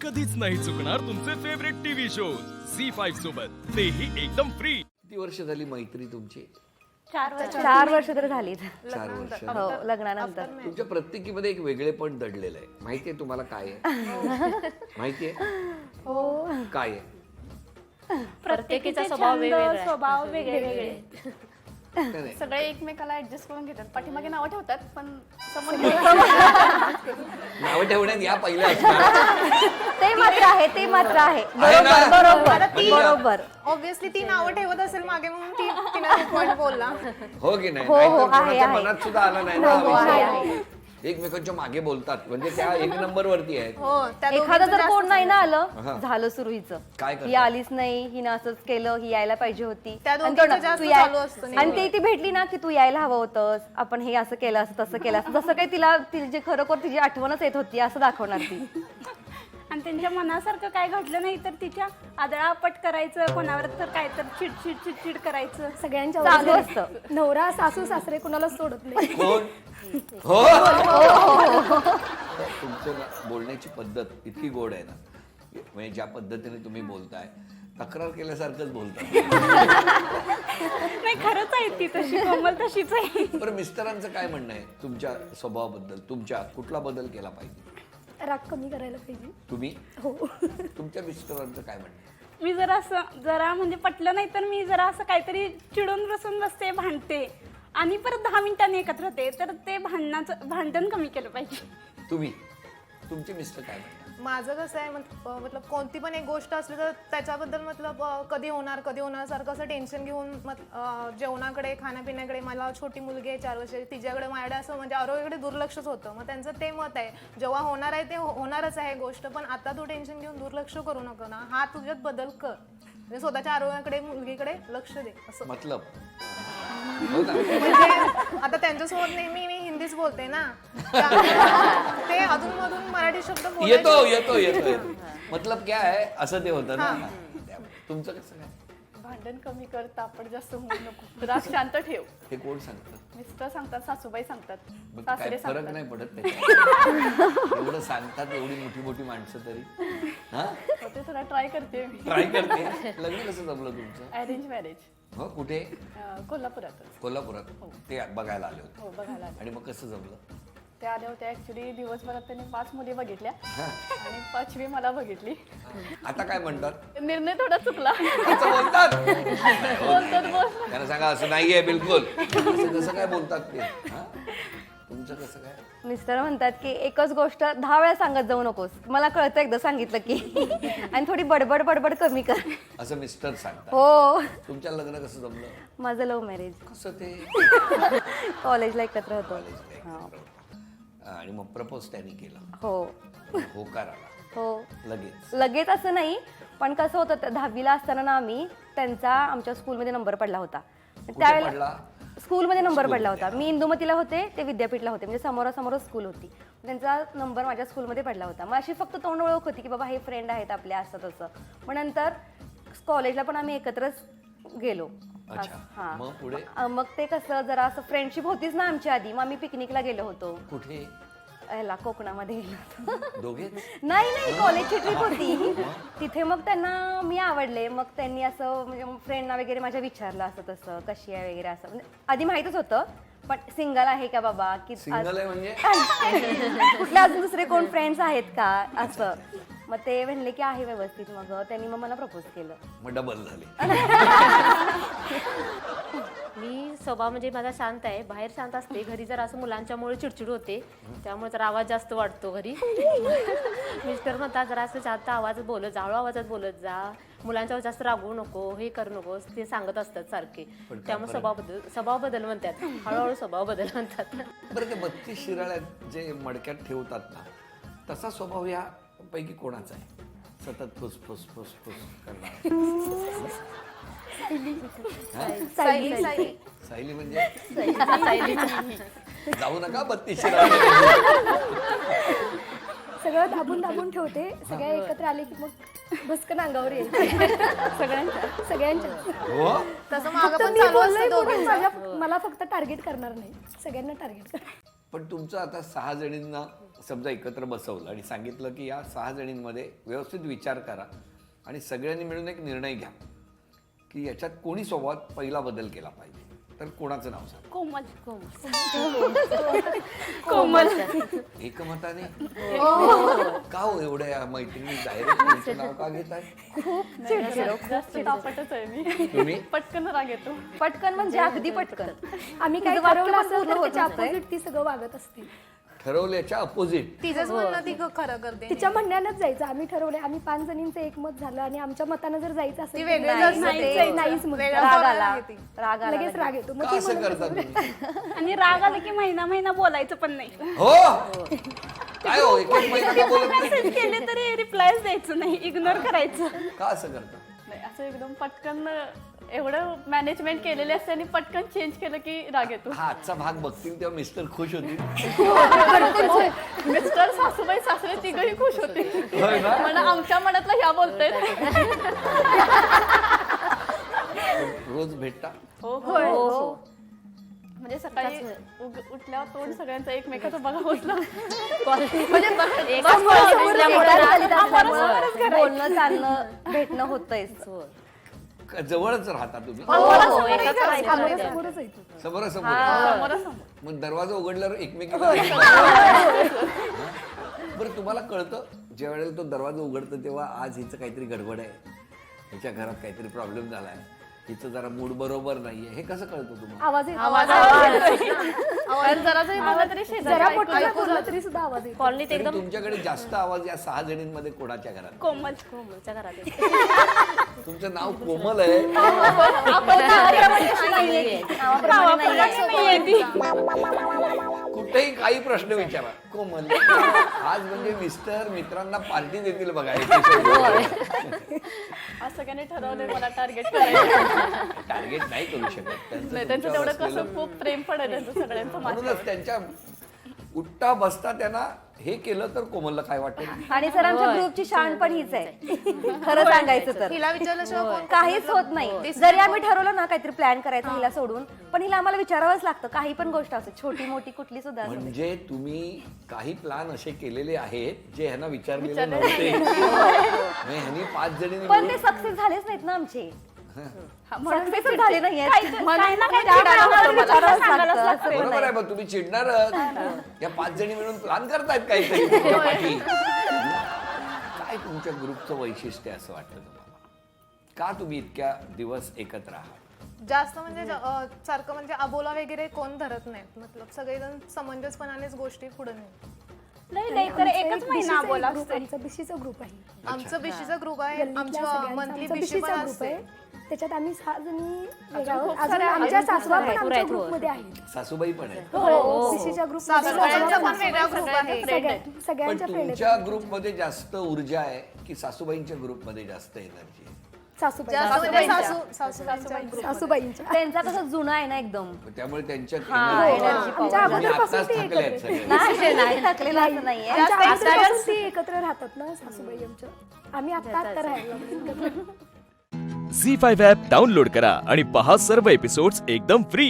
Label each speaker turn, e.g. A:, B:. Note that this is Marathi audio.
A: कधीच नाही चुकणार तुमचे फेवरेट टीव्ही शोज झी5 सोबत, तेही एकदम फ्री.
B: किती वर्ष झाली मैत्री तुमची?
C: 4 वर्ष तर झालीत.
B: 4 वर्ष.
C: हो, लग्नानंतर.
B: तुमच्या प्रत्येकीमध्ये एक वेगळेपण दडलेलं आहे. माहितीये तुम्हाला काय आहे? माहितीये?
C: हो.
B: काय आहे?
D: प्रत्येकीचा स्वभाव
C: वेगळे.
B: काय नाही?
D: सगळे एकमेकाला ऍडजस्ट करून घेतात. पाठीमागे नावं ठेवतात पण समोर
B: नावं ठेवण्यात या पहिल्या असणार.
C: ते मात्र आहे.
B: आहे ना?
C: बरोबर.
E: ऑब्विसली ती नावं ठेवत असेल मागे म्हणून तिने पॉइंट बोलला.
B: हो की नाही?
C: हो,
B: नाहीतर
C: आहे,
B: कोणाच्या
C: आहे.
B: मनात सुद्धा आला नाही ना
C: हो,
B: हा
C: आहे,
B: विषय. एकमेकांच्या मागे बोलतात म्हणजे त्या एक नंबर वरती आहेत.
E: हो त्या
C: एखादं जर कोण नाही ना
B: हा.
C: आलं, झालं सुरू हिचं.
B: काय करतात?
C: ही आलीच नाही, हिनं असंच केलं, ही यायला पाहिजे होती.
E: त्या
C: आणि
E: दोघींचं
C: तो ना,
E: जास्त
C: तू याय-
E: चालू असतं
C: आणि ती भेटली ना की तू यायला हवं होतंस, आपण हे असं केलं असं तसं केलं असं, जसं काही तिला तिची खरोखर तिची आठवणच येत होती असं दाखवणार ती.
D: आणि त्यांच्या मनासारखं काय घडलं नाही तर तिच्या आदळापट करायचं, कोणावर तर काय तर चिडचिड करायचं.
F: सगळ्यांच्या
C: चालू
F: वरून
C: असतं.
F: नवरा सासू सासरे कुणाला सोडत नाही.
B: कोण? हो. तुमचं ना बोलण्याची पद्धत इतकी गोड आहे ना, म्हणजे ज्या पद्धतीने तुम्ही बोलताय तक्रार केल्यासारखंच बोलताय.
D: नाही खरंच आहे ती तशी, कोमल तशीच आहे.
B: बरं, मिस्टरांचं काय म्हणणं आहे तुमच्या स्वभावाबद्दल? तुमच्या कुठला बदल केला पाहिजे?
F: राग कमी करायला पाहिजे.
B: तुम्ही?
F: हो.
B: तुमच्या मिस्टरांचं काय म्हणणं आहे?
D: मी जरा म्हणजे पटलं नाही तर मी जरा असं काहीतरी चिडून बसून बसते, भांडते आणि परत 10 मिनिटांनी एकत्र होते, तर ते भांडण कमी केलं पाहिजे.
B: तुम्ही? तुमचे मिस्टर काय म्हणतात?
E: माझं कसं आहे मतलब कोणती पण एक गोष्ट असली तर त्याच्याबद्दल मतलब कधी होणार सारखं असं टेन्शन घेऊन जेवणाकडे खाण्यापिण्याकडे, मला छोटी मुलगी आहे 4 वर्षाची, तिच्याकडे माझ्याकडे असं म्हणजे आरोग्याकडे दुर्लक्षच होतं. मग त्यांचं ते मत आहे जेव्हा होणार आहे ते होणारच आहे गोष्ट, पण आता तू टेन्शन घेऊन दुर्लक्ष करू नको ना, हा तुझ्यात बदल कर, म्हणजे स्वतःच्या आरोग्याकडे मुलगीकडे लक्ष दे असं.
B: मतलब हो ना?
E: म्हणजे आता त्यांच्यासोबत नेहमी मी हिंदीच बोलते ना, ते अधून मधून मराठी शब्द
B: येतो. मतलब क्या है असं ते होतं ना. तुमचं कसं काय?
D: भांडण कमी कर, तापड जास्त होऊ नको, राग शांत ठेव.
B: हे कोण सांगतं?
D: मिस्टर सांगतात, सासूबाई सांगतात,
B: मग काय
D: सासरे
B: फरक
D: सांगतात.
B: नाही पडत त्याच्यात? एवढं सांगतात एवढी मोठी मोठी माणसं तरी. हा,
D: ते थोडा ट्राय करते मी.
B: ट्राय करते. लग्न कसं जमलं तुमचं?
D: Arrange marriage.
B: हो, कुठे?
D: कोल्हापुरातच.
B: कोल्हापुरात. ते बघायला आले होते.
D: हो, बघायला आले.
B: आणि मग कसं जमलं?
D: ते आले होते ऍक्च्युली दिवसभरात त्यांनी 5 मुली बघितल्या
B: हा.
D: आणि 5वी मला बघितली.
B: आता काय म्हणतात?
D: निर्णय थोडा चुकला.
B: असं बोलतात?
D: बोलतात बोल.
B: त्यांना सांगा असं नाहीये बिलकुल. असं कसं काय बोलतात ते? हा? तुमचं कसं काय?
C: मिस्टर म्हणतात की एकच गोष्ट 10 वेळा सांगत जाऊ नकोस, मला कळतं एकदा सांगितलं की. आणि थोडी बडबड कमी कर.
B: असं मिस्टर सांगतात.
C: हो.
B: तुमच्या लग्न कसं जमलं?
C: माझं लव्ह मॅरेज.
B: कसं ते?
C: कॉलेजला एकत्र होतो.
B: आणि मग प्रपोज त्यांनी केलं.
C: हो.
B: होकार आला
C: हो.
B: लगेच.
C: असं नाही, पण कसं होतं 10वीला असताना ना त्यांचा आमच्या स्कूलमध्ये नंबर पडला होता.
B: पडला?
C: स्कूलमध्ये नंबर पडला होता. मी इंदुमतीला होते, ते विद्यापीठला होते, म्हणजे समोरासमोरच स्कूल होती. त्यांचा नंबर माझ्या स्कूलमध्ये पडला होता. मग अशी फक्त तोंड ओळख होती की बाबा हे फ्रेंड आहेत आपल्या असं तसं. मग नंतर कॉलेजला पण आम्ही एकत्रच गेलो.
B: अच्छा. मग पुढे?
C: मग ते कसं जरा असं फ्रेंडशिप होतीच ना आमच्या आधी. मग आम्ही पिकनिकला गेलो होतो.
B: कुठे?
C: ह्याला कोकणामध्ये गेलो होतो.
B: दोघेच?
C: नाही, कॉलेजची ट्रिप होती. तिथे मग त्यांना मी आवडले. मग त्यांनी असं म्हणजे फ्रेंडना वगैरे माझ्या विचारलं असं तसं कशी आहे वगैरे असं. म्हणजे आधी माहीतच होतं, पण सिंगल आहे का बाबा, की
B: सिंगल आहे म्हणजे
C: कुठले अजून दुसरे कोण फ्रेंड्स आहेत का असं. मग ते म्हणले की आहे व्यवस्थित. मग त्यांनी मग मला प्रपोज केलं.
B: मग डबल झाले.
G: मी स्वभाव म्हणजे माझा शांत आहे, बाहेर शांत असते, घरी जर असं मुलांच्यामुळे चिडचिड होते, त्यामुळे जर आवाज जास्त वाटतो घरी. मिस्टर म्हणतात जरा असं जास्त आवाजात बोलत जा, हळू आवाजात बोलत जा, मुलांच्यावर जास्त रागवू नको, हे करू नकोस, ते सांगत असतात सारखे. त्यामुळे स्वभाव बदल म्हणतात, हळूहळू स्वभाव बदल म्हणतात.
B: बरं, ते 32 शिराळ्यात जे मडक्यात ठेवतात ना, तसा स्वभाव या पैकी कोणाचा आहे? सतत फुसफुस करणार. सायली म्हणजे जाऊ नका 32 शिराळ्यात.
F: सगळं दाबून ठेवते. सगळ्या एकत्र आले की मग भस्कन अंगावर येईल सगळ्यांच्या.
B: हो,
E: तसं मागं
F: फक्त
E: पण
F: मी
E: चालू
F: बोललोय
E: असतं
F: म्हणून
E: दोघींचं.
F: मला फक्त टार्गेट करणार नाही, सगळ्यांना टार्गेट करणार.
B: पण तुमचं आता 6 जणींना समजा एकत्र बसवलं आणि सांगितलं की या 6 जणींमध्ये व्यवस्थित विचार करा आणि सगळ्यांनी मिळून एक निर्णय घ्या की याच्यात कोणी स्वभावात पहिला बदल केला पाहिजे, तर कोणाचं नाव सांग?
D: कोमल.
B: एकमताने? का हो एवढ्या या मैत्रिणी डायरेक्ट तुमचं नाव का घेताय?
F: जास्त तापटच आहे मी.
B: तुम्ही
F: पटकन राग येतो.
C: पटकन म्हणजे अगदी पटकन.
F: आम्ही काय
C: तुझं वाक्य
F: ठरवलं
C: पण
F: असेल
C: पूर्ण
F: तर
C: होत
F: त्याच्या
C: नसतंय.
F: अपोजिट ती सगळं वागत असते.
B: ठरवल्याच्या अपोजिट.
E: तिचंच म्हणणं ती खरं करते.
F: तिच्या म्हणण्यानंच जायचं. आम्ही ठरवले, आम्ही 5 जणींचं एकमत झालं आणि आमच्या मतानं जर जायचं
E: ती
F: असेल तर
E: वेगळीच
C: नाही,
E: असते.
C: नाही,
F: ते नाहीच मग.
E: वेगळं
C: राग
E: धोरण
C: आला
E: आहे ती.
C: राग आला
F: लगेच राग येतो. मग
B: का
F: ती
B: असं
F: म्हणत
B: करता तुम्ही?
D: आणि राग आला की महिना बोलायचं पण नाही.
B: हो काय हो एक एक महिना का बोलत नाही?
D: मेसेज केले तरी रिप्लायच द्यायचं नाही, इग्नोर करायचं.
B: का असं करता?
F: नाही, असं एकदम पटकन एवढं मॅनेजमेंट केलेले असते आणि पटकन चेंज केलं की राग येतो.
B: हा आजचा भाग बघतील तेव्हा मिस्टर खुश होतील.
F: मिस्टर, सासूबाई, सासरे तिघही खुश होते.
B: होय ना?
F: म्हणा आमच्या मनातलं ह्या बोलतायत.
B: रोज भेटता?
F: हो. म्हणजे सकाळी उठल्यावर तोंड सगळ्यांचं एकमेकाचं बघा होतलं.
C: बोलणं चालणं भेटणं होतंयच.
B: जवळच राहता तुम्ही?
F: समोरच आहे तो.
B: समोरासमोर? मग दरवाजा उघडल्यावर एकमेकीला बरं तुम्हाला कळतं ज्या वेळेला तो दरवाजा उघडतो तेव्हा आज हिचं काहीतरी गडबड आहे, हिच्या घरात काहीतरी प्रॉब्लेम झालाय, हिचं जरा मूड बरोबर नाहीये, हे कसं कळतं तुम्हाला?
F: आवाज येतो.
C: जरा जरी बोललं तरी शेजारी
F: जरा
C: ऐकू
F: मोठा बोलला तरी सुद्धा आवाज येतो.
G: कॉलनीत
B: तरी
G: एकदम
B: तुमच्याकडे जास्त आवाज या 6 जणींमध्ये कोणाच्या घरात?
D: कोमलच्या
G: घरात येतो.
B: तुमचं नाव कोमल आहे? कुठेही काही प्रश्न विचारा कोमल. आज म्हणजे मिस्टर मित्रांना पार्टी देतील बघा.
F: आज सगळ्यांनी ठरवलंय मला टार्गेट करायचं.
B: टार्गेट नाही करू शकत
F: नाही, त्यांचं
B: तुमच्यावर
F: तेवढं
B: असलेलं-
F: कसं खूप प्रेम पडेल त्यांचं सगळ्यांचं माझ्यावर.
B: म्हणूनच त्यांच्या उठता बसता त्यांना हे केलं तर कोमलला काय वाटेल?
C: आणि सर आमच्या ग्रुपची शान पण हीच आहे खरं सांगायचं तर.
E: तिला विचारल्याशिवाय कोण-
C: काहीच होत नाही. जरी आम्ही ठरवलं ना काहीतरी प्लॅन करायचं हिला सोडून, पण हिला आम्हाला विचारावंच लागतं. काही पण गोष्ट असते, छोटी मोठी कुठली सुद्धा असते.
B: म्हणजे तुम्ही काही प्लॅन असे केलेले आहेत जे ह्यांना विचारलेले नव्हते. म्हणजे ह्यांनी 5 जणींनी
C: पण ते
B: मिळून-
C: सक्सेस झालेच नाहीत ना आमचे.
F: म्हणून
C: सक्सेस झाले नाहीयेत.
D: काही ना काही
C: आम्हाला विचारावंच
D: सांगायलाच
C: लागतं.
D: लागतं.
C: असं पण
B: बरोबर आहे,
C: नाही.
B: मग तुम्ही चिडणारच. या 5 जणी मिळून प्लॅन करतायत काहीतरी तुमच्या पाठी. काय तुमच्या ग्रुपचं वैशिष्ट्य असं वाटतं तुम्हाला? का तुम्ही इतक्या दिवस एकत्र आहात?
E: जास्त म्हणजे सारखं म्हणजे अबोला वगैरे कोण धरत नाहीत. मतलब सगळेजण समंजसपणानेच गोष्टी पुढे नेतात.
D: नाही तर एकच महिना बोला
F: ग्रुप, आमचा बीसीचा ग्रुप आहे.
E: आमचं बीसीचा ग्रुप आहे.
F: गल्लीतल्या
E: आमच्या
F: सगळ्यांचा
E: मंथली
F: आमचा
E: बीसी पण
F: बीसीचा ग्रुप
E: असते.
F: आहे. त्याच्यात आम्ही 6 जणी वेगळ्या आहोत.
D: खूप
F: अजून
D: साऱ्या
F: आमच्या सासवा पण
G: आहेत,
F: आमच्या
G: आहेत, हो.
F: ग्रुपमध्ये आहेत.
B: सासूबाई पण आहेत.
F: बीसीच्या
E: सासूबाईंचा पण वेगळा ग्रुप आहे.
B: पण
F: सगळ्यांच्या फ्रेंड
B: तुमच्या ग्रुपमध्ये जास्त ऊर्जा आहे की सासूबाईंच्या ग्रुपमध्ये जास्त एनर्जी आहे?
E: जास्त म्हणजे
F: सासूबाईंच्या.
C: त्यांचा कसं जुना आहे ना एकदम.
B: त्यामुळे त्यांच्यात
C: energy
B: energy
C: power
F: आमच्या
B: power. आणि
F: अगोदरपासून
B: आत्ताच
F: ते
B: थकले आहेत
F: एकत्र
B: सगळे.
C: नाही थकलेलं असं नाहीये.
F: आमच्या अगोदरपासून ते एकत्र राहतात ना सासूबाई आमच्या. आम्ही आता राहायला लागलो.
A: झी5 ॲप डाउनलोड करा आणि पहा सर्व एपिसोड्स एकदम फ्री.